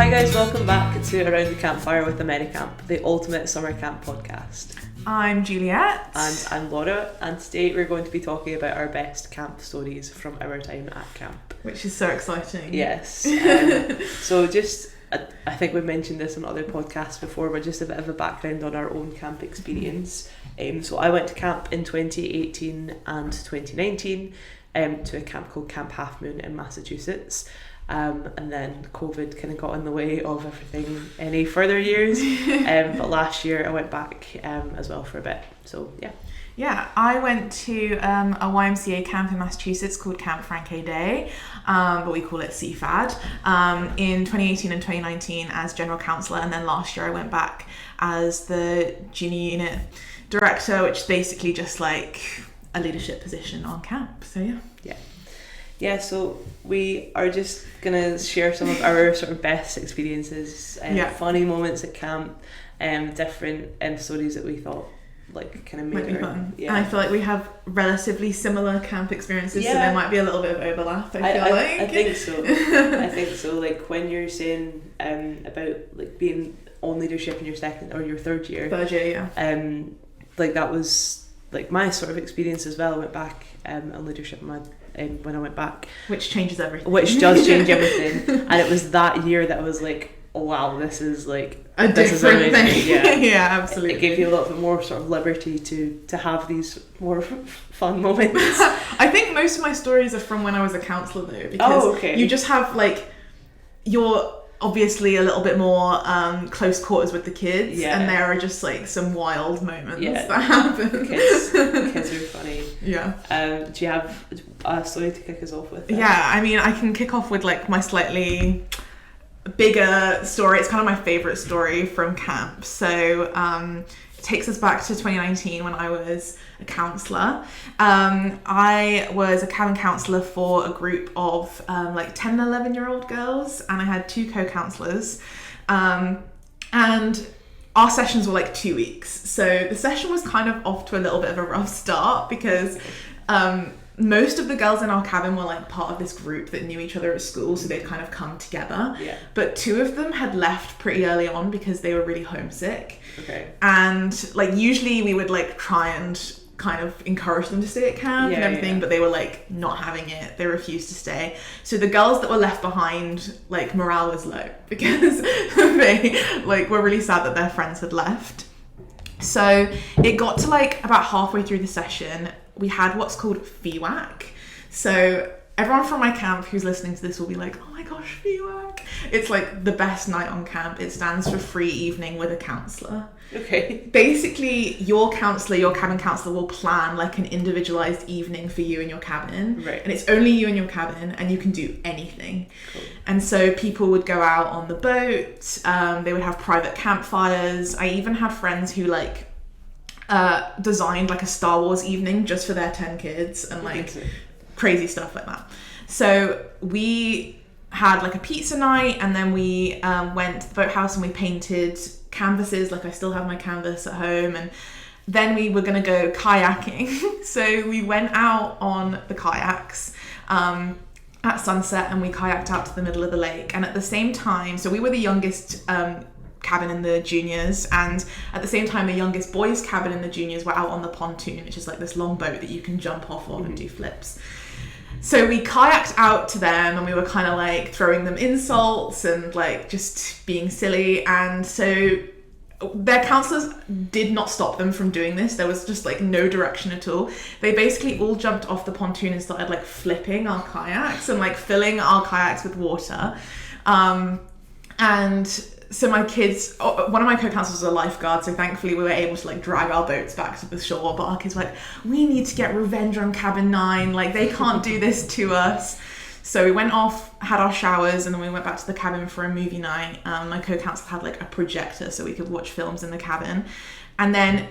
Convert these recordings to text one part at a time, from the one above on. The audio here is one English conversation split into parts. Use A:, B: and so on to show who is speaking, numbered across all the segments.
A: Hi guys, welcome back to Around the Campfire with AmeriCamp, the ultimate summer camp podcast.
B: I'm Juliette.
A: And I'm Laura, and today we're going to be talking about our best camp stories from our time at camp.
B: Which is so exciting.
A: Yes. I think we've mentioned this on other podcasts before, but just a bit of a background on our own camp experience. So I went to camp in 2018 and 2019 to a camp called Camp Half Moon in Massachusetts. And then COVID kind of got in the way of everything any further years. But last year I went back as well for a bit. So yeah.
B: Yeah, I went to a YMCA camp in Massachusetts called Camp Frankie Day, but we call it CFAD, in 2018 and 2019 as general counsellor, and then last year I went back as the junior unit director, which is basically just like a leadership position on camp. So yeah, so we are just gonna share some of our sort of best experiences and funny moments at camp, different stories that we thought like kind of might be fun. Yeah. And I feel like we have relatively similar camp experiences, so there might be a little bit of overlap. I
A: think so. I think so. Like when you're saying about like being on leadership in your second or your third year, like that was like my sort of experience as well. I went back on leadership when I went back,
B: which changes everything.
A: Which does change everything. And it was that year that I was like, oh, wow, this is like
B: a different thing. Yeah, absolutely.
A: It gave you a little bit more sort of liberty to have these more fun moments.
B: I think most of my stories are from when I was a counsellor though, because you just have like you're obviously a little bit more close quarters with the kids, and there are just like some wild moments that happen.
A: The kids are funny.
B: Yeah.
A: Do you have a story to kick us off with?
B: Yeah, I mean, I can kick off with like my slightly bigger story. It's kind of my favourite story from camp. So it takes us back to 2019 when I was a counsellor. I was a cabin counsellor for a group of like 10 and 11-year-old girls, and I had two co-counsellors. And our sessions were like 2 weeks. So the session was kind of off to a little bit of a rough start because most of the girls in our cabin were like part of this group that knew each other at school, so they'd kind of come together.
A: Yeah.
B: But two of them had left pretty early on because they were really homesick.
A: Okay.
B: And like usually we would like try and kind of encourage them to stay at camp and everything, but they were like not having it. They refused to stay. So the girls that were left behind, like morale was low because they like were really sad that their friends had left. So it got to like about halfway through the session, we had what's called FEWAC. So everyone from my camp who's listening to this will be like, oh my gosh, FEWAC. It's like the best night on camp. It stands for free evening with a counsellor.
A: Okay.
B: Basically, your counsellor, your cabin counsellor will plan like an individualised evening for you in your cabin.
A: Right.
B: And it's only you in your cabin and you can do anything.
A: Cool.
B: And so people would go out on the boat. They would have private campfires. I even had friends who like designed like a Star Wars evening just for their 10 kids and like crazy stuff like that. So we had like a pizza night, and then we went to the boathouse and we painted canvases. Like I still have my canvas at home, and then we were gonna go kayaking. So we went out on the kayaks at sunset, and we kayaked out to the middle of the lake. And at the same time, so we were the youngest cabin in the juniors, and at the same time the youngest boys cabin in the juniors were out on the pontoon, which is like this long boat that you can jump off of and do flips. So we kayaked out to them, and we were kind of like throwing them insults and like just being silly. And so their counsellors did not stop them from doing this. There was just like no direction at all. They basically all jumped off the pontoon and started like flipping our kayaks and like filling our kayaks with water. And so my kids, one of my co-counsellors was a lifeguard, so thankfully we were able to like drag our boats back to the shore, but our kids were like, we need to get revenge on cabin 9, like they can't do this to us. So we went off, had our showers, and then we went back to the cabin for a movie night. My co-counsellor had like a projector so we could watch films in the cabin. And then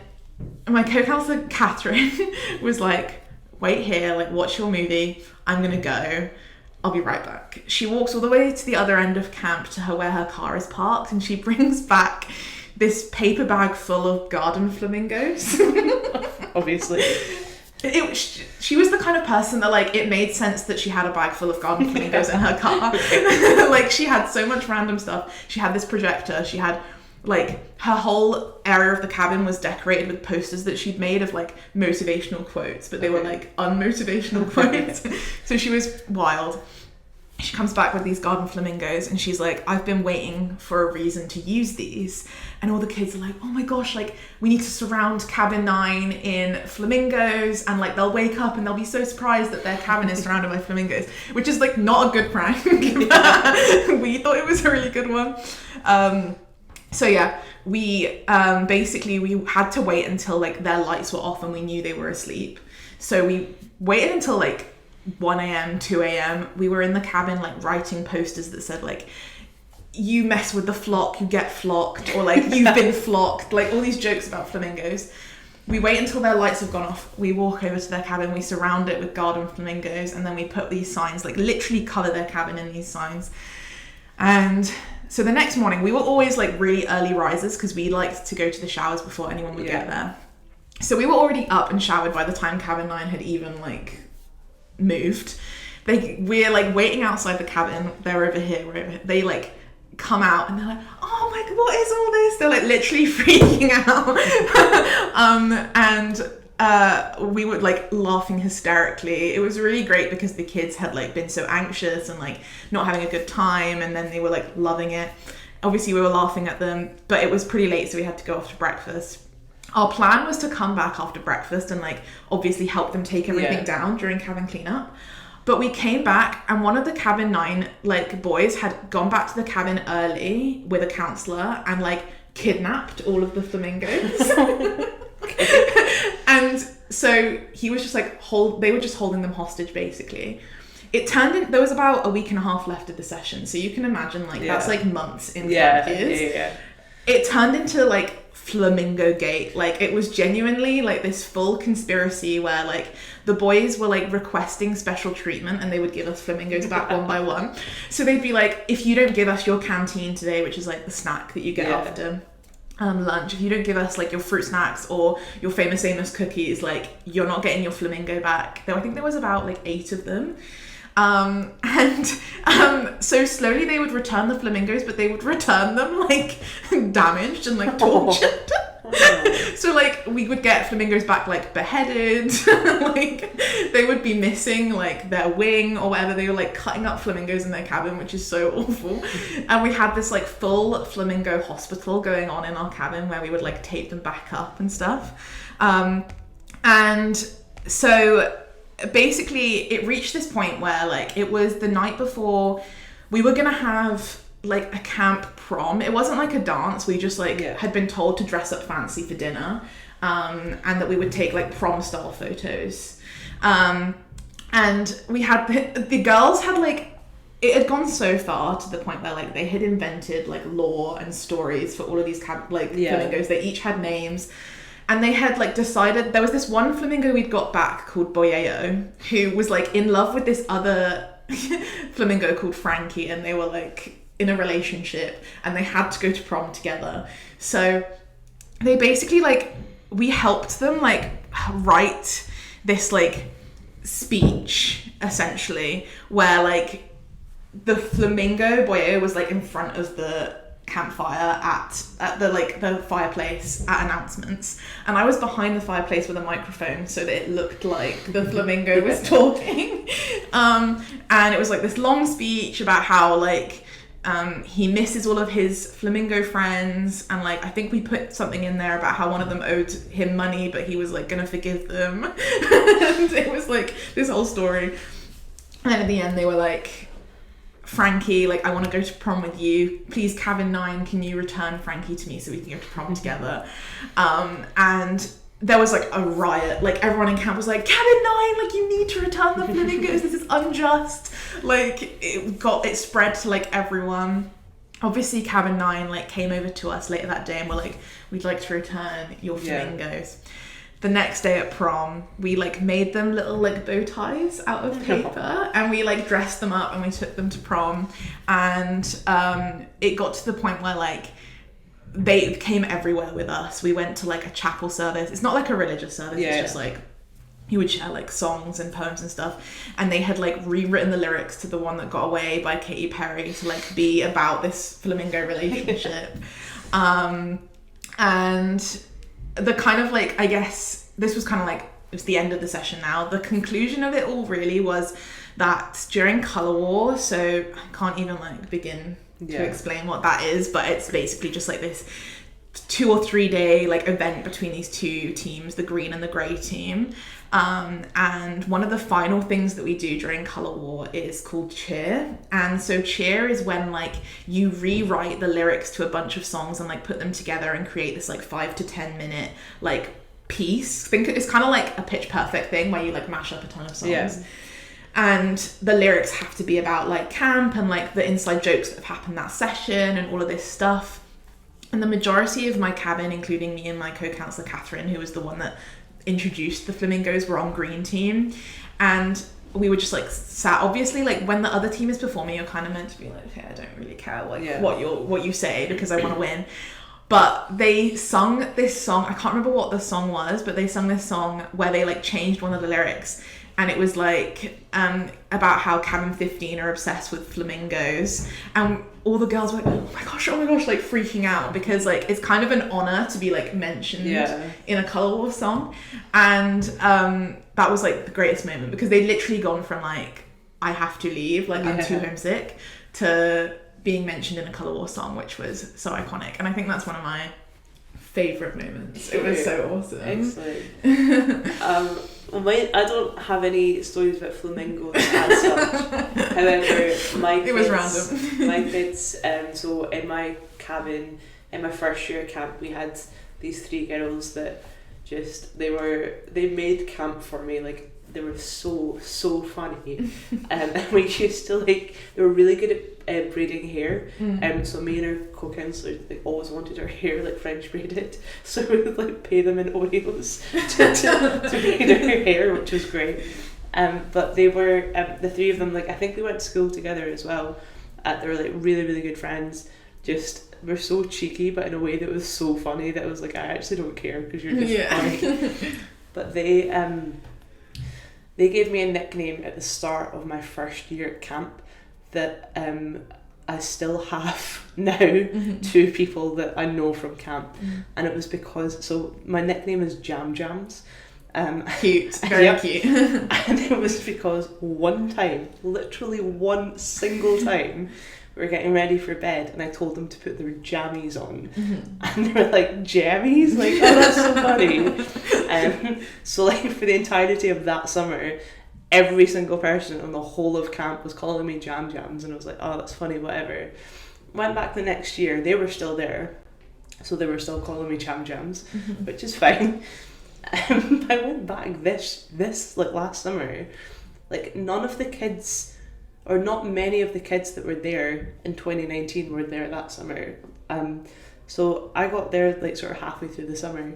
B: my co-counsellor Catherine was like, wait here, like watch your movie, I'm gonna go, I'll be right back. She walks all the way to the other end of camp to where her car is parked, and she brings back this paper bag full of garden flamingos.
A: Obviously.
B: She was the kind of person that, like, it made sense that she had a bag full of garden flamingos in her car. Like, she had so much random stuff. She had this projector. She had, like, her whole area of the cabin was decorated with posters that she'd made of, like, motivational quotes, but they were, like, unmotivational quotes. So she was wild. She comes back with these garden flamingos and she's like, I've been waiting for a reason to use these. And all the kids are like, oh my gosh, like, we need to surround cabin 9 in flamingos, and, like, they'll wake up and they'll be so surprised that their cabin is surrounded by flamingos, which is, like, not a good prank. We thought it was a really good one. So yeah, we basically, we had to wait until, like, their lights were off and we knew they were asleep. So we waited until, like, 1 a.m, 2 a.m. We were in the cabin, like, writing posters that said, like, you mess with the flock, you get flocked, or, like, you've been flocked, like, all these jokes about flamingos. We wait until their lights have gone off. We walk over to their cabin, we surround it with garden flamingos, and then we put these signs, like, literally cover their cabin in these signs. And so the next morning, we were always, like, really early risers because we liked to go to the showers before anyone would get there. So we were already up and showered by the time cabin 9 had even, like, moved. We're, like, waiting outside the cabin. They're over here, we're over here. They, like, come out and they're like, oh my god, what is all this? They're, like, literally freaking out. And we were, like, laughing hysterically. It was really great because the kids had, like, been so anxious and, like, not having a good time, and then they were, like, loving it. Obviously we were laughing at them, but it was pretty late, so we had to go off to breakfast. Our plan was to come back after breakfast and, like, obviously help them take everything down during cabin cleanup. But we came back and one of the cabin 9, like, boys had gone back to the cabin early with a counsellor and, like, kidnapped all of the flamingos. And so he was just, like, they were just holding them hostage, basically. It turned in, there was about a week and a half left of the session, so you can imagine, like, that's, like, months in 5 years. It turned into, like, Flamingo Gate. Like, it was genuinely, like, this full conspiracy where, like, the boys were, like, requesting special treatment and they would give us flamingos back one by one. So they'd be like, if you don't give us your canteen today, which is, like, the snack that you get after lunch, if you don't give us, like, your fruit snacks or your famous Amos cookies, like, you're not getting your flamingo back. Though I think there was about, like, 8 of them. So slowly they would return the flamingos, but they would return them, like, damaged and, like, tortured. So, like, we would get flamingos back, like, beheaded. Like, they would be missing, like, their wing or whatever. They were, like, cutting up flamingos in their cabin, which is so awful. And we had this, like, full flamingo hospital going on in our cabin where we would, like, tape them back up and stuff. And so basically it reached this point where, like, it was the night before we were gonna have, like, a camp prom. It wasn't like a dance, we just, like, had been told to dress up fancy for dinner, and that we would take, like, prom style photos, and we had the girls had, like, it had gone so far to the point where, like, they had invented, like, lore and stories for all of these flamingos. They each had names. And they had, like, decided, there was this one flamingo we'd got back called Boyeo, who was, like, in love with this other flamingo called Frankie, and they were, like, in a relationship, and they had to go to prom together. So they basically, like, we helped them, like, write this, like, speech, essentially, where, like, the flamingo Boyeo was, like, in front of the campfire at the, like, the fireplace at announcements, and I was behind the fireplace with a microphone so that it looked like the flamingo was talking, and it was, like, this long speech about how, like, he misses all of his flamingo friends, and, like, I think we put something in there about how one of them owed him money but he was, like, gonna forgive them. And it was, like, this whole story, and then at the end they were like, Frankie, like, I want to go to prom with you. Please, cabin 9, can you return Frankie to me so we can go to prom together? And there was, like, a riot. Like, everyone in camp was like, cabin 9, like, you need to return the flamingos. This is unjust. Like, it spread to, like, everyone. Obviously, cabin 9, like, came over to us later that day and were like, we'd like to return your flamingos. The next day at prom, we, like, made them little, like, bow ties out of paper, and we, like, dressed them up and we took them to prom, and it got to the point where, like, they came everywhere with us. We went to, like, a chapel service. It's not like a religious service, it's just, like, he would share like songs and poems and stuff, and they had like rewritten the lyrics to The One That Got Away by Katy Perry to like be about this flamingo relationship. And the kind of like, I guess this was kind of like, it was the end of the session now. The conclusion of it all really was that during Colour War, so I can't even like begin to explain what that is, but it's basically just like this 2 or 3 day like event between these two teams, the green and the grey team. And one of the final things that we do during Colour War is called cheer. And so cheer is when like you rewrite the lyrics to a bunch of songs and like put them together and create this like 5 to 10 minute like piece. Think it's kind of like a Pitch Perfect thing where you like mash up a ton of songs. Yeah. And the lyrics have to be about like camp and like the inside jokes that have happened that session and all of this stuff. And the majority of my cabin, including me and my co-counselor Catherine, who was the one that introduced the flamingos, were on green team. And we were just like sat, obviously like when the other team is performing, you're kind of meant to be like, okay, I don't really care what you say because I want to win. But they sung this song, I can't remember what the song was, but they sung this song where they like changed one of the lyrics. And it was like about how Cabin 15 are obsessed with flamingos. And all the girls were like, oh my gosh, like freaking out because like it's kind of an honor to be like mentioned in a Colour War song. And that was like the greatest moment because they'd literally gone from like, I have to leave, like I'm too homesick, to being mentioned in a Colour War song, which was so iconic. And I think that's one of my favourite moments. It was so awesome.
A: Excellent. I don't have any stories about flamingos as such. However, my kids, so in my cabin, in my first year at camp, we had these 3 girls that just, they made camp for me. Like, they were so funny. And we used to like, they were really good at braiding hair. So me and our co-counselor like always wanted our hair like French braided. So we would like pay them in Oreos to braid our hair, which was great. But they were, the 3 of them, like I think they went to school together as well. They were like really, really good friends. Just were so cheeky, but in a way that was so funny that I was like, I actually don't care because you're just funny. But they gave me a nickname at the start of my first year at camp that I still have now. 2 people that I know from camp. And it was because, so my nickname is Jam Jams.
B: Cute, very cute.
A: And it was because one time, literally one single time, we were getting ready for bed and I told them to put their jammies on. And they were like, jammies? Like, oh, that's so funny. So like for the entirety of that summer, every single person on the whole of camp was calling me Jam Jams, and I was like, oh, that's funny, whatever. Went back the next year, they were still there, so they were still calling me Jam Jams, which is fine. I went back this like last summer, like none of the kids, or not many of the kids that were there in 2019 were there that summer. So I got there like sort of halfway through the summer,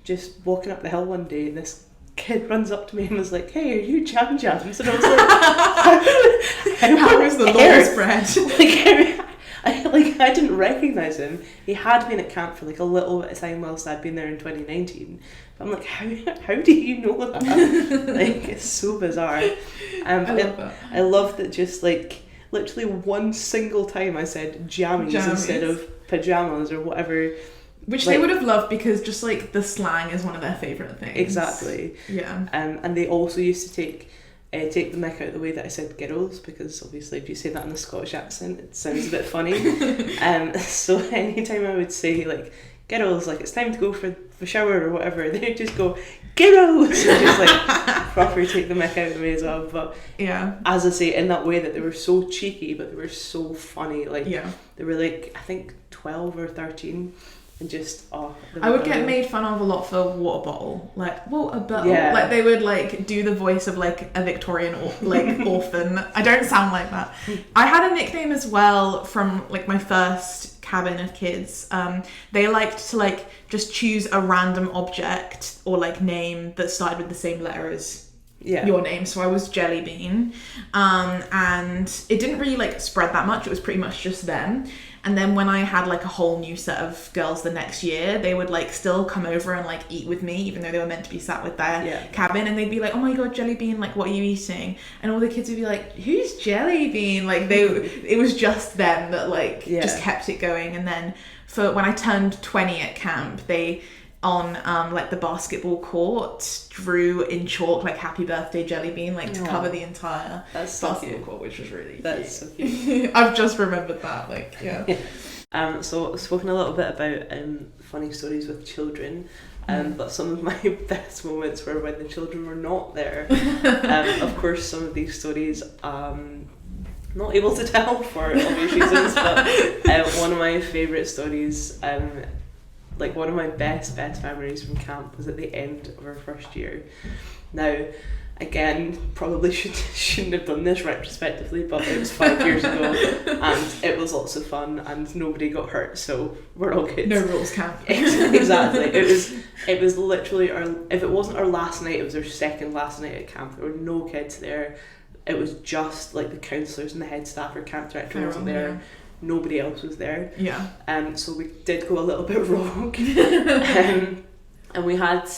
A: just walking up the hill one day, and this kid runs up to me and was like, hey, are you Jam Jams? And I was like, how was the law spread? I didn't recognise him. He had been at camp for like a little bit of time whilst I'd been there in 2019. But I'm like, how do you know that? Like, it's so bizarre. I love that just like literally one single time I said jammies instead of pajamas or whatever.
B: Which like, they would have loved because just like the slang is one of their favourite things.
A: Exactly.
B: Yeah.
A: And they also used to take the mick out of the way that I said girls, because obviously if you say that in a Scottish accent it sounds a bit funny. So anytime I would say like girls, like it's time to go for the shower or whatever, they'd just go girls and just like proper take the mick out of me as well. But
B: yeah,
A: as I say, in that way that they were so cheeky but they were so funny. Like they were like I think 12 or 13. And just
B: I would get made fun of a lot for water bottle, like water bottle. Yeah. Like they would like do the voice of like a Victorian orphan. I don't sound like that. I had a nickname as well from like my first cabin of kids. They liked to like just choose a random object or like name that started with the same letter as your name. So I was Jelly Bean, and it didn't really like spread that much. It was pretty much just them. And then when I had like a whole new set of girls the next year, they would like still come over and like eat with me, even though they were meant to be sat with their cabin. And they'd be like, oh my God, Jelly Bean, like, what are you eating? And all the kids would be like, who's Jelly Bean? Like it was just them that like just kept it going. And then for when I turned 20 at camp, they on like the basketball court drew in chalk like happy birthday Jelly Bean, like to cover the entire basketball court, which was really
A: That's so cute.
B: I've just remembered that, like
A: so I've spoken a little bit about funny stories with children, but some of my best moments were when the children were not there. Of course, some of these stories not able to tell for obvious reasons, but one of my favourite stories, like one of my best memories from camp was at the end of our first year. Now, again, probably shouldn't have done this retrospectively, but it was 5 years ago and it was lots of fun and nobody got hurt, so we're all good.
B: No rules camp.
A: Exactly. It was literally if it wasn't our last night, it was our second last night at camp. There were no kids there. It was just like the counsellors and the head staff. Our camp director wasn't there. Yeah. Nobody else was there.
B: Yeah.
A: So we did go a little bit rogue. And we had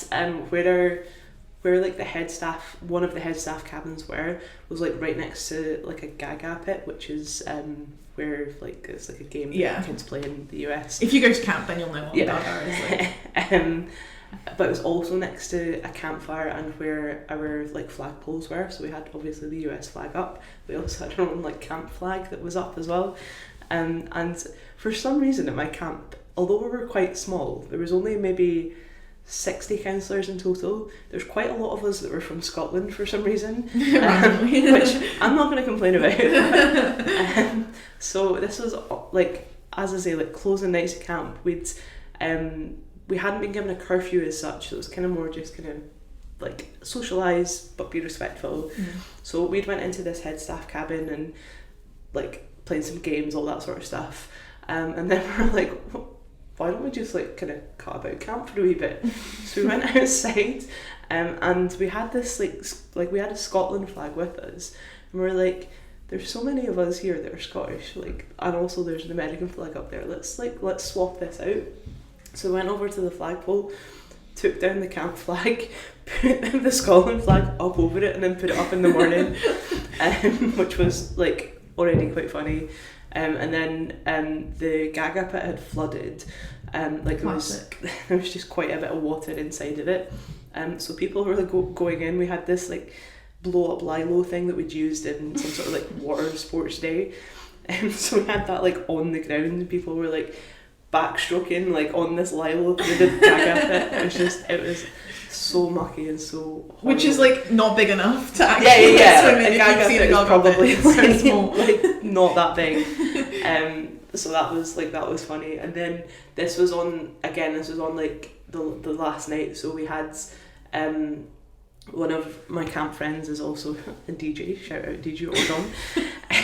A: where like the head staff, one of the head staff cabins was like right next to like a Gaga pit, which is where like it's like a game that kids play in the US.
B: If you go to camp, then you'll know what Gaga is like.
A: But it was also next to a campfire and where our like flagpoles were. So we had obviously the US flag up. We also had our own like camp flag that was up as well. And for some reason at my camp, although we were quite small, there was only maybe 60 counsellors in total. There's quite a lot of us that were from Scotland for some reason, which I'm not going to complain about. So this was like, as I say, like closing nights at camp. We hadn't been given a curfew as such, so it was kind of more just kind of like socialise but be respectful. So we'd went into this head staff cabin and like playing some games, all that sort of stuff, and then we were like, why don't we just like kind of cut about camp for a wee bit? So we went outside, and we had this like we had a Scotland flag with us, and we were like, there's so many of us here that are Scottish, like, and also there's an American flag up there, let's swap this out. So we went over to the flagpole, took down the camp flag, put the Scotland flag up over it, and then put it up in the morning, which was like already quite funny. And then the Gaga pit had flooded, like there was just quite a bit of water inside of it, so people were like going in. We had this like blow up lilo thing that we'd used in some sort of like water sports day, so we had that like on the ground and people were like backstroking like on this lilo through the Gaga pit. It was so mucky and so horrible.
B: Which is like not big enough to actually swim in.
A: Gaga pit is probably
B: so small.
A: like not that big. So that was funny. And then this was on like the last night, so we had one of my camp friends is also a DJ, shout out DJ Ordom.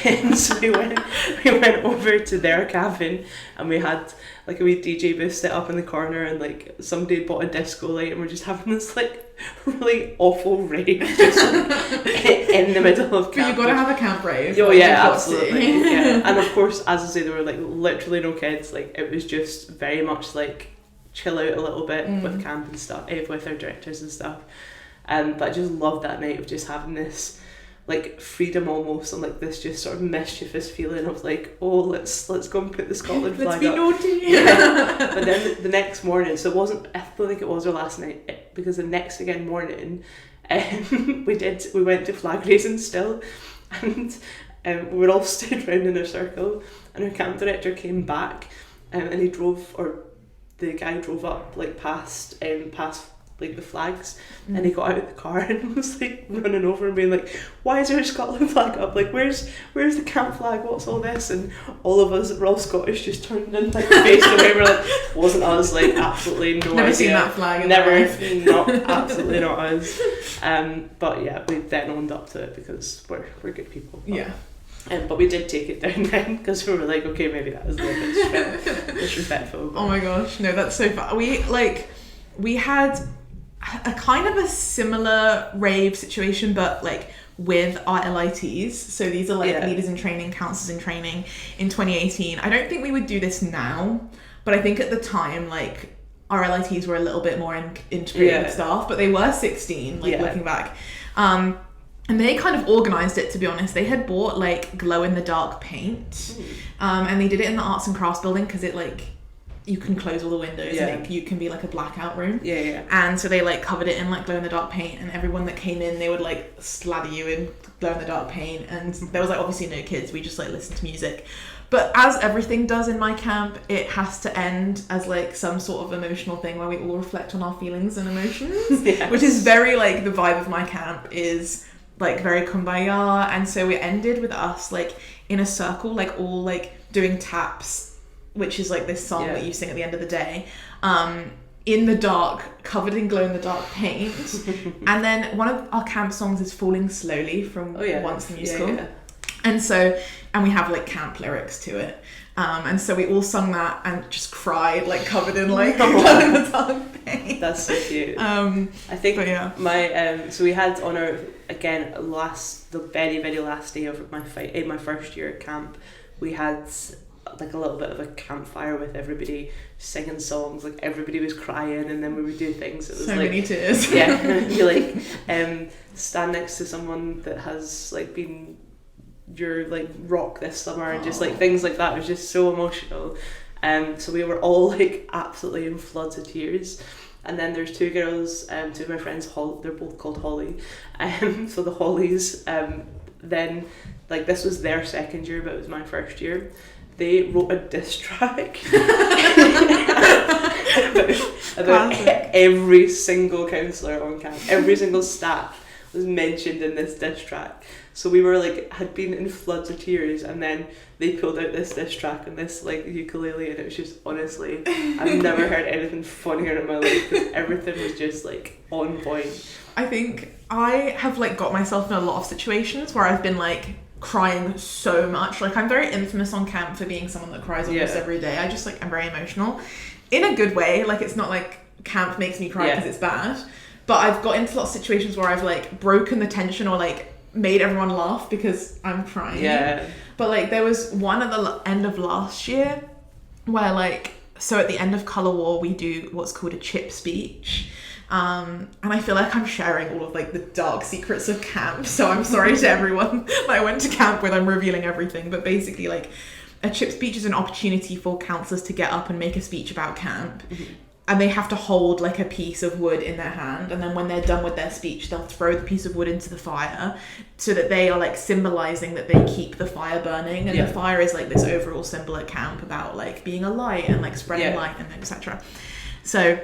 A: And so we went over to their cabin and we had like a wee DJ booth set up in the corner, and like somebody bought a disco light and we're just having this like really awful rave just in the middle of camp.
B: But you've got to have a camp rave.
A: Oh yeah, absolutely. Yeah. And of course, as I say, there were like literally no kids. Like it was just very much like chill out a little bit with camp and stuff, with our directors and stuff. But I just loved that night of just having this like freedom almost, and like this just sort of mischievous feeling of like, oh, let's go and put the Scotland flag up.
B: Let's be naughty.
A: Yeah. But then the next morning, so it wasn't, I don't think it was our last night, because the next again morning, we went to flag raising still, and we were all stood round in a circle, and our camp director came back, and the guy drove up like past like the flags, and he got out of the car and was like running over and being like, why is there a Scotland flag up, like where's the camp flag, what's all this? And all of us that were all Scottish just turned and like faced away. We're like, wasn't us, like absolutely no
B: never
A: idea.
B: Seen that flag
A: Absolutely not us. But yeah, we then owned up to it because we're good people.
B: Yeah.
A: But we did take it down then because we were like, okay, maybe that was a little bit disrespectful.
B: Oh my gosh, no, that's so fun. We had a kind of a similar rave situation, but like with our LITs. So these are like leaders in training, counselors in training in 2018. I don't think we would do this now, but I think at the time, like, our LITs were a little bit more integrated with staff, but they were 16, like, looking back. And they kind of organised it, to be honest. They had bought, like, glow-in-the-dark paint, and they did it in the arts and crafts building because it, like, you can close all the windows and you can be, like, a blackout room. And so they, like, covered it in, like, glow-in-the-dark paint, and everyone that came in, they would, like, slather you in glow-in-the-dark paint, and there was, like, obviously no kids. We just, like, listened to music. But as everything does in my camp, it has to end as, like, some sort of emotional thing where we all reflect on our feelings and emotions, which is very, like, the vibe of my camp is, like, very kumbaya. And so it ended with us, like, in a circle, like, all, like, doing taps, which is, like, this song that you sing at the end of the day, in the dark, covered in glow-in-the-dark paint. And then one of our camp songs is Falling Slowly from Once the Musical. And we have, like, camp lyrics to it. And so we all sung that and just cried, like, covered in, like, glow-in-the-dark paint.
A: That's so cute. I think my so we had on our, again, the very, very last day of my first year at camp, we had, like, a little bit of a campfire with everybody singing songs. Like, everybody was crying, and then we would do things. It was
B: so
A: like,
B: many tears.
A: you, like, stand next to someone that has, like, been your, like, rock this summer, and just, like, things like that. It was just so emotional. So we were all, like, absolutely in floods of tears. And then there's two girls, two of my friends, they're both called Holly. So the Hollies, then, like, this was their second year, but it was my first year. They wrote a diss track about every single counsellor on camp. Every single staff was mentioned in this diss track. So we were, like, had been in floods of tears, and then they pulled out this diss track and this, like, ukulele, and it was just, honestly, I've never heard anything funnier in my life, because everything was just, like, on point.
B: I think I have, like, got myself in a lot of situations where I've been, like, crying so much. Like, I'm very infamous on camp for being someone that cries almost every day. I just, like, I'm very emotional in a good way. Like, it's not like camp makes me cry because it's bad, but I've got into lots of situations where I've, like, broken the tension or, like, made everyone laugh because I'm crying. But, like, there was one at the end of last year where, like, so at the end of Colour War we do what's called a chip speech. And I feel like I'm sharing all of, like, the dark secrets of camp, so I'm sorry to everyone that I went to camp with. I'm revealing everything, but basically, like, a chip speech is an opportunity for counsellors to get up and make a speech about camp. And they have to hold, like, a piece of wood in their hand, and then when they're done with their speech, they'll throw the piece of wood into the fire, so that they are, like, symbolising that they keep the fire burning. And the fire is, like, this overall symbol at camp about, like, being a light and, like, spreading light and etc. So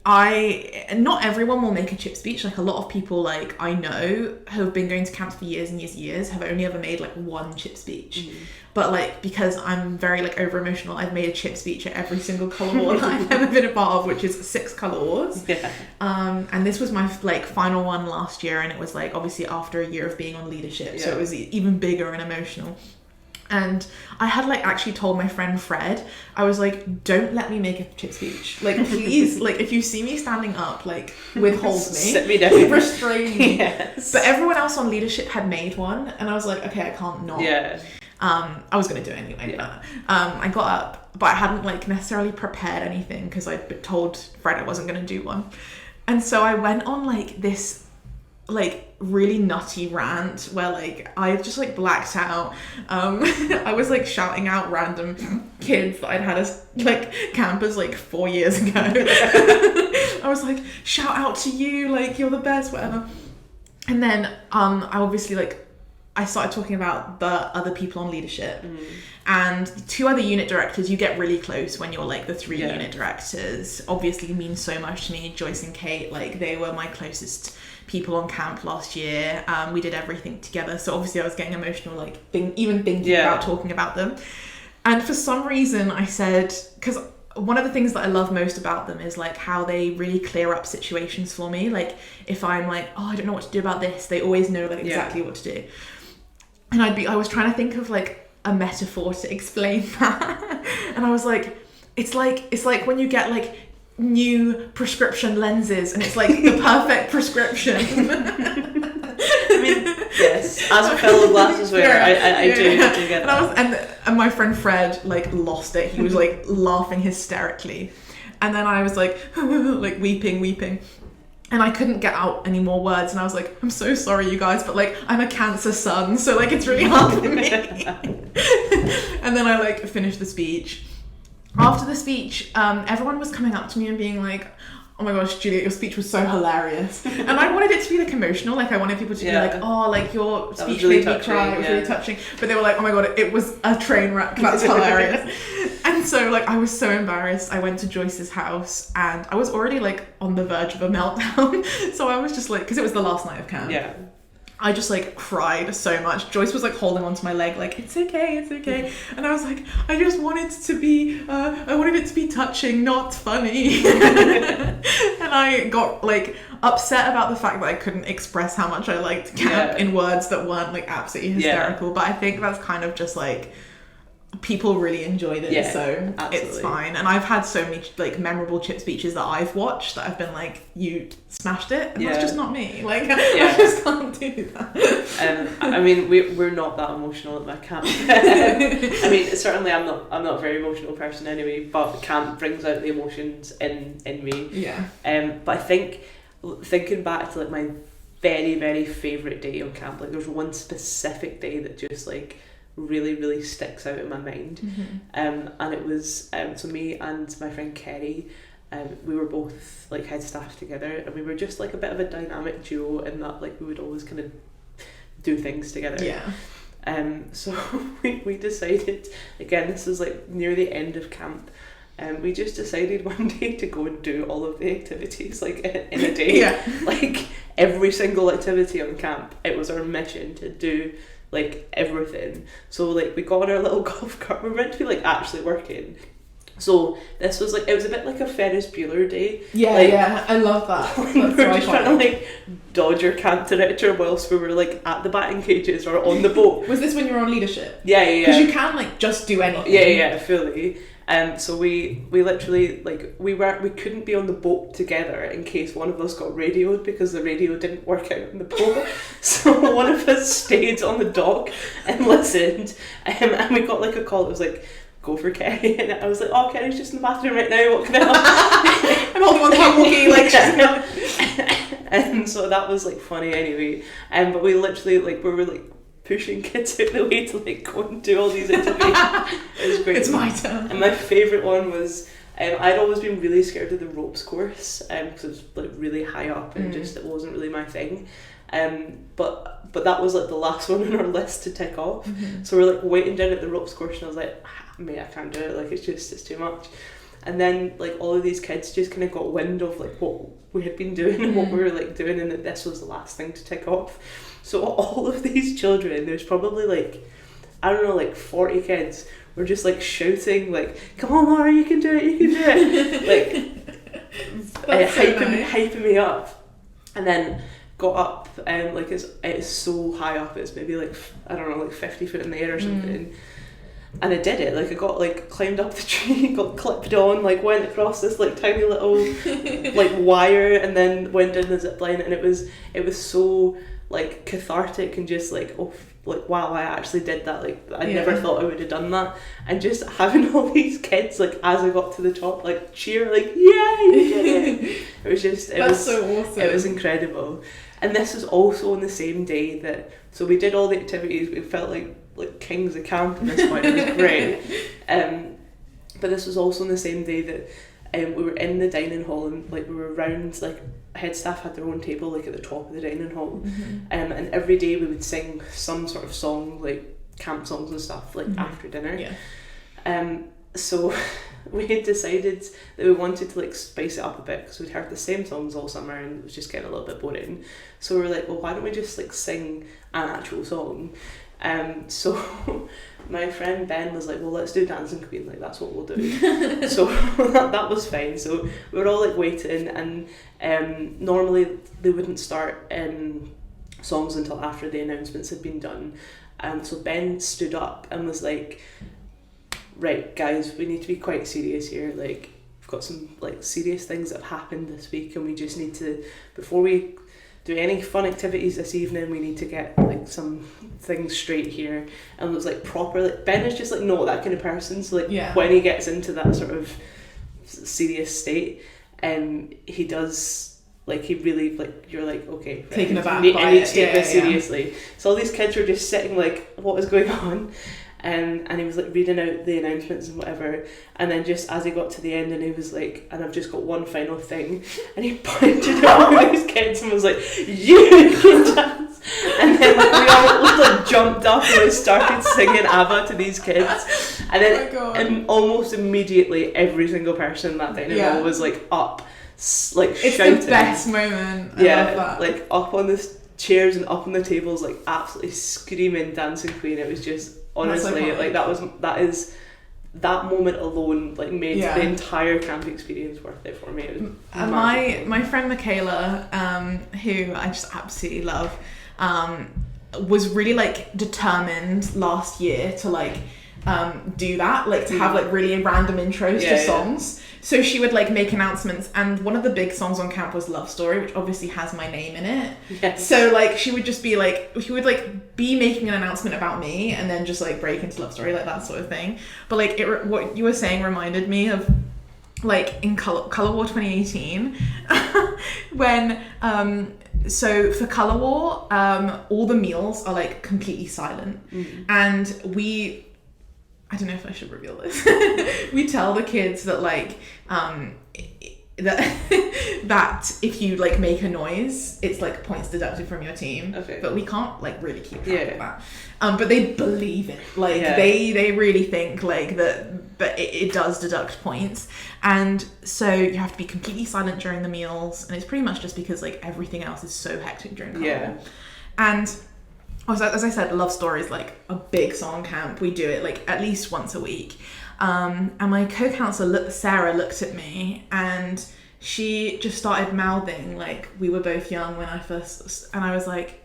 B: not everyone will make a chip speech. Like, a lot of people, like, I know who have been going to camps for years and years and years have only ever made, like, one chip speech. But, like, because I'm very, like, over emotional, I've made a chip speech at every single Colour War that I've ever been a part of, which is 6 Colour Wars. And this was my, like, final one last year, and it was, like, obviously after a year of being on leadership, so it was even bigger and emotional. And I had, like, actually told my friend Fred, I was like, don't let me make a chip speech. Like, please, like, if you see me standing up, like, withhold me.
A: Sit me down.
B: Restrain me. But everyone else on leadership had made one, and I was like, okay, I can't not. I was going to do it anyway. But, I got up, but I hadn't, like, necessarily prepared anything because I'd told Fred I wasn't going to do one. And so I went on, like, this, like, really nutty rant where, like, I just, like, blacked out. I was, like, shouting out random kids that I'd had as, like, campers, like, 4 years ago. I was like, shout out to you, like, you're the best, whatever. And then I obviously, like, I started talking about the other people on leadership. And 2 other unit directors, you get really close when you're, like, the 3 unit directors. Obviously mean so much to me. Joyce and Kate, like, they were my closest people on camp last year. We did everything together, so obviously I was getting emotional, like, even thinking about talking about them. And for some reason I said, because one of the things that I love most about them is, like, how they really clear up situations for me. Like, if I'm like, oh, I don't know what to do about this, they always know, like, exactly what to do. And I was trying to think of, like, a metaphor to explain that. And I was like, it's like when you get, like, new prescription lenses and it's, like, the perfect prescription.
A: Yes, as a fellow glasses wearer, I do get that.
B: And my friend Fred like lost it. He was like laughing hysterically, and then I was like like weeping. And I couldn't get out any more words, and I was like, I'm so sorry, you guys, but like, I'm a Cancer sun, so like, it's really hard for me. And then I like finished the speech. After the speech, everyone was coming up to me and being like, oh my gosh, Juliette, your speech was so hilarious. And I wanted it to be like emotional, like I wanted people to be like, oh, like your speech
A: really
B: made me cry, it was really touching. But they were like, oh my god, it was a train wreck, that's hilarious. And so like I was so embarrassed. I went to Joyce's house and I was already like on the verge of a meltdown. So I was just like, because it was the last night of camp.
A: Yeah.
B: I just like cried so much. Joyce was like holding onto my leg like, it's okay. And I was like, I just wanted to be, I wanted it to be touching, not funny. And I got like upset about the fact that I couldn't express how much I liked camp in words that weren't like absolutely hysterical. But I think that's kind of just like, people really enjoyed it, so absolutely. It's fine. And I've had so many like memorable chip speeches that I've watched that I've been like, you smashed it, and that's just not me. Like I just can't do that.
A: I mean, we're not that emotional at my camp. I mean, certainly I'm not a very emotional person anyway, but camp brings out the emotions in me.
B: Yeah.
A: But I think thinking back to like my very, very favourite day on camp, like there's one specific day that just like really sticks out in my mind. And it was so me and my friend Kerry, we were both like head staff together, and we were just like a bit of a dynamic duo in that like we would always kind of do things together. So we decided, again, this was like near the end of camp, we just decided one day to go and do all of the activities like in a day. Like every single activity on camp, it was our mission to do like everything. So like we got on our little golf cart. We were meant to be like actually working. So this was like, it was a bit like a Ferris Bueller day.
B: I love that.
A: We were just trying to like dodge our camp director whilst we were like at the batting cages or on the boat.
B: Was this when you were on leadership?
A: Yeah.
B: Because you can like just do anything.
A: Yeah, fully. So we literally like we couldn't be on the boat together in case one of us got radioed, because the radio didn't work out on the boat. So one of us stayed on the dock and listened, and we got like a call. It was like, go for Kerry, and I was like, oh, Kerry's just in the bathroom right now, what can I help?
B: I'm holding on to my walkie, like she's not.
A: And so that was like funny anyway. But we literally like we were like pushing kids out the way to like go and do all these activities. It was great.
B: It's my turn.
A: And my favourite one was I'd always been really scared of the ropes course because it was like really high up and just it wasn't really my thing. But that was like the last one on our list to tick off. So we're like waiting down at the ropes course, and I was like, mate, I can't do it, like it's too much. And then like all of these kids just kind of got wind of like what we had been doing and what we were like doing, and that this was the last thing to tick off. So all of these children, there's probably like, I don't know, like 40 kids were just like shouting like, come on Laura, you can do it, like hyping me up. And then got up and like it's so high up, it's maybe like, I don't know, like 50 foot in the air or something. And I did it, like I got like climbed up the tree, got clipped on, like went across this like tiny little like wire, and then went down the zip line, and it was so like cathartic and just like, oh, like wow, I actually did that, like I never thought I would have done that. And just having all these kids like as I got to the top like cheer like, yeah, you did it. It was just
B: so awesome.
A: It was incredible. And this was also on the same day that, so we did all the activities, we felt like kings of camp at this point. It was great. But this was also on the same day that we were in the dining hall, and like we were around, like head staff had their own table like at the top of the dining hall, and every day we would sing some sort of song, like camp songs and stuff, like after dinner. So we had decided that we wanted to like spice it up a bit, because we'd heard the same songs all summer and it was just getting a little bit boring. So we were like, well, why don't we just like sing an actual song? So my friend Ben was like, well, let's do Dancing Queen, like that's what we'll do. So that was fine. So we were all like waiting, and normally they wouldn't start songs until after the announcements had been done. So Ben stood up and was like, right guys, we need to be quite serious here, like we've got some like serious things that have happened this week, and we just need to, before we do any fun activities this evening? We need to get like some things straight here. And it was like proper, like Ben is just like not that kind of person, so like when he gets into that sort of serious state, he does, like, he really, like, you're like, okay, right,
B: taken aback
A: I need to take this seriously. So all these kids were just sitting like, what is going on? And he was like reading out the announcements and whatever, and then just as he got to the end and he was like, and I've just got one final thing, and he pointed at all these kids and was like, you can dance. And then like, we all like jumped up and we started singing ABBA to these kids, and then and almost immediately every single person that dining hall was like up, like
B: it's
A: shouting.
B: the best moment. I love that.
A: Like up on the chairs and up on the tables, like absolutely screaming Dancing Queen. It was just honestly like that moment alone like made the entire camp experience worth it for me. It was
B: my friend Michaela, who I just absolutely love, was really like determined last year to like do that, like to have like really random intros to songs. So she would like make announcements, and one of the big songs on camp was Love Story, which obviously has my name in it. Yes. So like she would just be like, she would like be making an announcement about me and then just like break into Love Story, like that sort of thing. But like what you were saying reminded me of like in Colour War 2018 when so for Colour War all the meals are like completely silent, and I don't know if I should reveal this. We tell the kids that like that if you like make a noise, it's like points deducted from your team. Okay. But we can't like really keep track of that. But they believe it. Like they really think like that, but it does deduct points. And so you have to be completely silent during the meals, and it's pretty much just because like everything else is so hectic during Colour War. And as I said, Love Story is like a big song camp. We do it like at least once a week. And my co-counselor, Sarah, looked at me and she just started mouthing, like we were both young when I first, and I was like,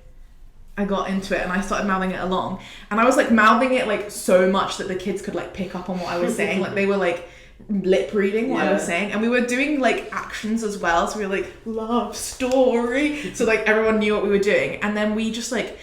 B: I got into it and I started mouthing it along. And I was like mouthing it like so much that the kids could like pick up on what I was saying. Like they were like lip reading what I was saying. And we were doing like actions as well. So we were like, Love Story. So like everyone knew what we were doing. And then we just like,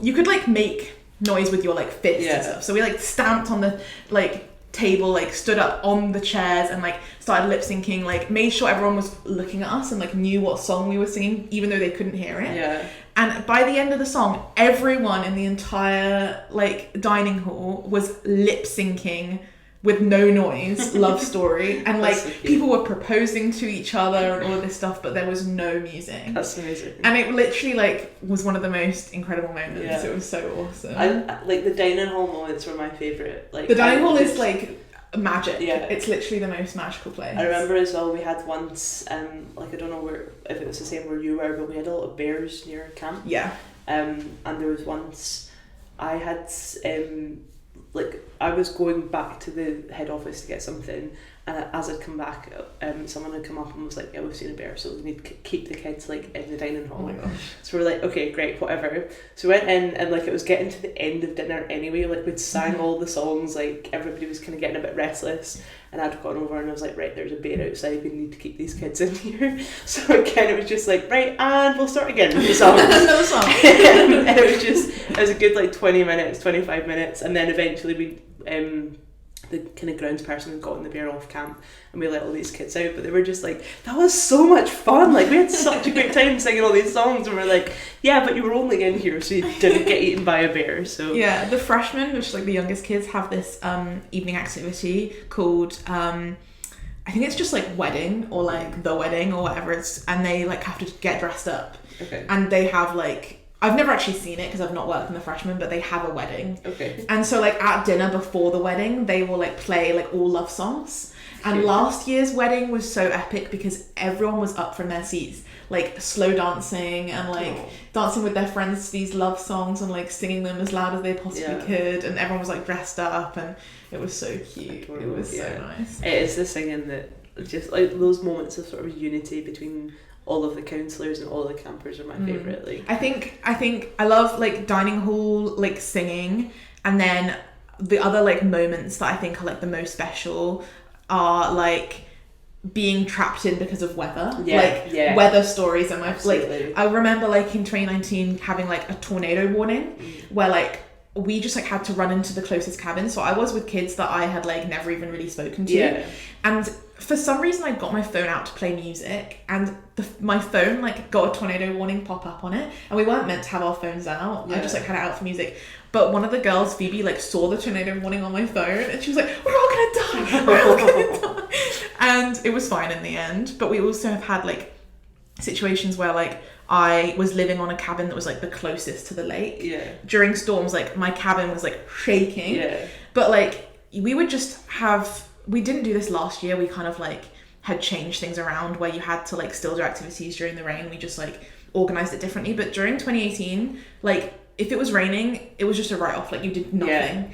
B: you could like make noise with your like fists and stuff, so we like stamped on the like table, like stood up on the chairs and like started lip syncing, like made sure everyone was looking at us and like knew what song we were singing even though they couldn't hear it. And by the end of the song, everyone in the entire like dining hall was lip syncing with no noise Love Story, and like so people were proposing to each other and all of this stuff, but there was no music. That's amazing. And it literally like was one of the most incredible moments. It was so awesome.
A: I like the dining hall moments were my favourite. Like
B: the dining hall is like magic. It's literally the most magical place.
A: I remember as well, we had once like I don't know if it was the same where you were, but we had a lot of bears near camp. And there was once I had like I was going back to the head office to get something, and as I'd come back, someone had come up and was like, yeah, we've seen a bear, so we need to keep the kids like in the dining hall. Oh my gosh. So we're like, okay, great, whatever. So we went in, and like it was getting to the end of dinner anyway, like we'd sang all the songs, like everybody was kind of getting a bit restless, and I'd gone over and I was like, right, there's a bear outside, we need to keep these kids in here. So again it was just like, right, and we'll start again with the songs. Another song. And it was a good like 20 minutes, 25 minutes, and then eventually we the kind of grounds person had gotten the bear off camp, and we let all these kids out, but they were just like, that was so much fun, like we had such a great time singing all these songs, and we're like, yeah, but you were only in here so you didn't get eaten by a bear. So
B: the freshmen, which is like the youngest kids, have this evening activity called I think it's just like wedding or like the wedding or whatever it's, and they like have to get dressed up. And they have like, I've never actually seen it because I've not worked in the freshmen, but they have a wedding. And so like at dinner before the wedding, they will like play like all love songs. And last year's wedding was so epic because everyone was up from their seats, like slow dancing and like dancing with their friends to these love songs and like singing them as loud as they possibly could. And everyone was like dressed up, and it was so cute. It was so nice.
A: It is the singing that just like those moments of sort of unity between all of the counsellors and all the campers are my favourite. Like
B: I think I love like dining hall like singing, and then the other like moments that I think are like the most special are like being trapped in because of weather,
A: Yeah.
B: weather stories, and
A: Absolutely.
B: like I remember like in 2019 having like a tornado warning where like we just like had to run into the closest cabin. So I was with kids that I had like never even really spoken to, and for some reason I got my phone out to play music, and my phone like got a tornado warning pop up on it, and we weren't meant to have our phones out. I just like had it out for music. But one of the girls, Phoebe, like saw the tornado warning on my phone, and she was like, "We're all gonna die! We're all gonna die!" And it was fine in the end. But we also have had like situations where like I was living on a cabin that was like the closest to the lake.
A: Yeah.
B: During storms, like my cabin was like shaking.
A: Yeah.
B: But like we would just have. We didn't do this last year. We kind of like had changed things around where you had to like still do activities during the rain. We just like organized it differently. But during 2018, like, if it was raining, it was just a write-off. Like, you did nothing.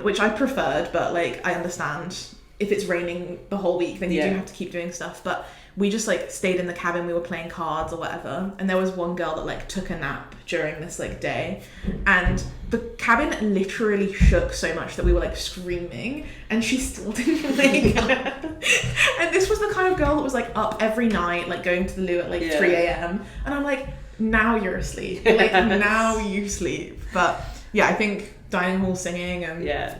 B: Which I preferred, but like I understand if it's raining the whole week, then you do have to keep doing stuff. But we just like stayed in the cabin. We were playing cards or whatever, and there was one girl that like took a nap during this like day, and the cabin literally shook so much that we were like screaming, and she still didn't wake up. And this was the kind of girl that was like up every night, like going to the loo at like 3 a.m. and I'm like, now you're asleep. Like, now you sleep. But yeah, I think dining hall singing and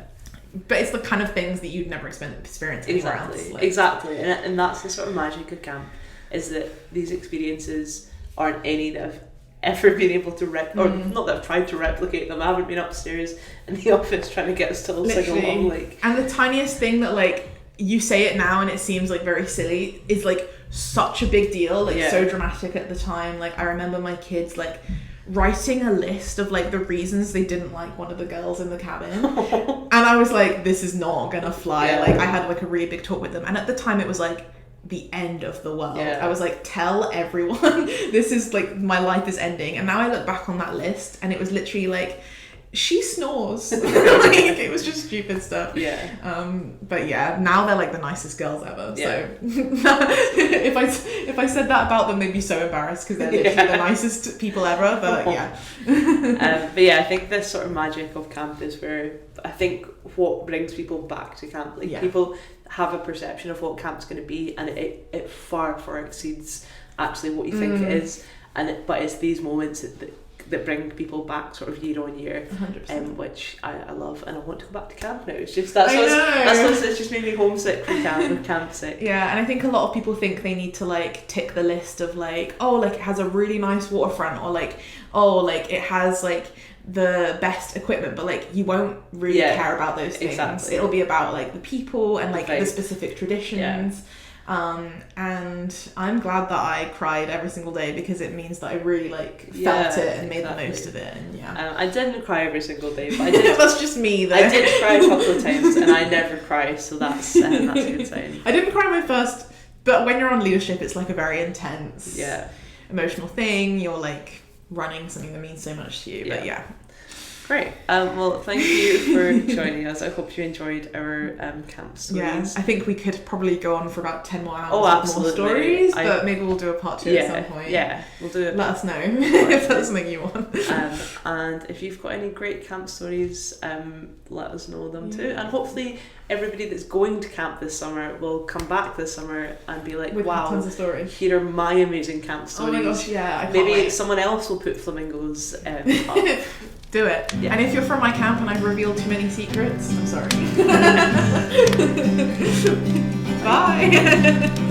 B: but it's the kind of things that you'd never experience anywhere else. Like,
A: exactly. And that's the sort of magic of camp, is that these experiences aren't any that I've ever been able to or not that I've tried to replicate them. I haven't been upstairs in the office trying to get us to all sing along. Like,
B: and the tiniest thing that like you say it now and it seems like very silly is like such a big deal, like so dramatic at the time. Like, I remember my kids like writing a list of like the reasons they didn't like one of the girls in the cabin. And I was like, this is not gonna fly. Like, I had like a really big talk with them, and at the time it was like the end of the world. I was like, tell everyone this is like, my life is ending. And now I look back on that list and it was literally like, she snores. Like, it was just stupid stuff. But yeah, now they're like the nicest girls ever. So if I said that about them, they'd be so embarrassed because they're literally the nicest people ever. But
A: but yeah, I think this sort of magic of camp is where I think what brings people back to camp. Like, people have a perception of what camp's going to be, and it far exceeds actually what you think it is. But it's these moments that bring people back sort of year on year, 100%. Which I love, and I want to go back to camp now. It's just that's what's just made me homesick for camp. Camp sick.
B: Yeah, and I think a lot of people think they need to like tick the list of like, oh, like it has a really nice waterfront, or like, oh, like it has like the best equipment, but like you won't really care about those things. Exactly. It'll be about like the people and like the specific traditions. And I'm glad that I cried every single day, because it means that I really like felt it and made the most of it. And
A: I didn't cry every single day, but I did.
B: That's just me though.
A: I did cry a couple of times, and I never cry, so that's a good sign.
B: I didn't cry my first, but when you're on leadership, it's like a very intense, emotional thing. You're like running something that means so much to you. But
A: great. Well, thank you for joining us. I hope you enjoyed our camp stories.
B: Yeah, I think we could probably go on for about 10 more hours with more stories, but maybe we'll do a part 2 at some point.
A: Yeah, we'll do it.
B: Let us know if that's something you want.
A: And if you've got any great camp stories, let us know them too. And hopefully everybody that's going to camp this summer will come back this summer and be like, wow,
B: tons of stories.
A: Here are my amazing camp stories.
B: Oh my gosh, I can't
A: Maybe
B: wait.
A: Someone else will put flamingos up.
B: Do it. Yeah. And if you're from my camp and I've revealed too many secrets, I'm sorry. Bye.